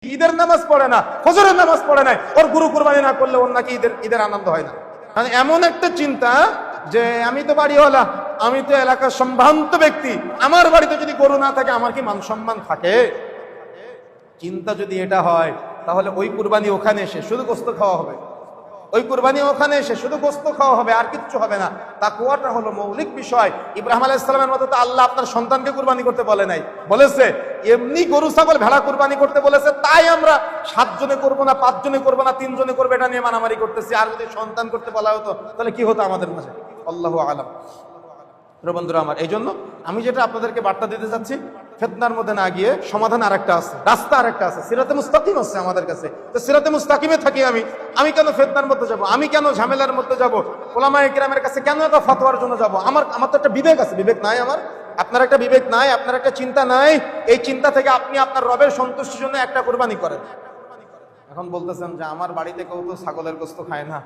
ঈদের নামাজ পড়ে না, ফজরের নামাজ পড়ে নাই, ওর গুরু কুরবানি না করলে ওর নাকি ঈদের আনন্দ হয় না। মানে এমন একটা চিন্তা যে আমি তো বাড়িওয়ালা, আমি তো এলাকার সম্ভ্রান্ত ব্যক্তি, আমার বাড়িতে যদি গরু না থাকে আমার কি মান সম্মান থাকে? চিন্তা যদি এটা হয় তাহলে ওই কুরবানি ওখানে এসে শুধু গোস্ত খাওয়া হবে, ওই কুরবানি ওখানে এসে শুধু গোস্ত খাওয়া হবে, আর কিচ্ছু হবে না। তাকওয়াটা হলো মৌলিক বিষয়। ইব্রাহিম আলাইহিস সালামের মতো তো আল্লাহ আপনার সন্তানকে কুরবানি করতে বলে নাই, বলেছে এমনি গরু ছাগল ভেড়া কুরবানি করতে বলেছে, তাই আমরা 7 জনে করবো না, 5 জনে করবো না, 3 জনে করবো, এটা নিয়ে মারামারি করতেছি। আর যদি সন্তান করতে বলা হতো তাহলে কি হতো আমাদের মাঝে? আল্লাহু আলাম। বন্ধুরা আমার, এই জন্য আমি যেটা আপনাদেরকে বার্তা দিতে চাচ্ছি, ফিতনার মধ্যে না গিয়ে সমাধান আরেকটা আছে, রাস্তা আরেকটা আছে, সিরাতে মুস্তাকিম আছে আমাদের কাছে। তো সিরাতে মুস্তাকিমে থাকি আমি কেন ফিতনার মধ্যে যাব? আমি কেন ঝামেলার মধ্যে যাব? ওলামায়ে কেরামের কাছে কেন একটা ফতোয়ার জন্য যাব? আমার তো একটা বিবেক আছে, বিবেক নাই আমার? আপনার একটা বিবেক নাই? আপনার একটা চিন্তা নাই? এই চিন্তা থেকে আপনি আপনার রবের সন্তুষ্টির জন্য একটা কুরবানি করেন। এখন বলতেছেন যে আমার বাড়িতে কেউ তো ছাগলের গোশত খায় না।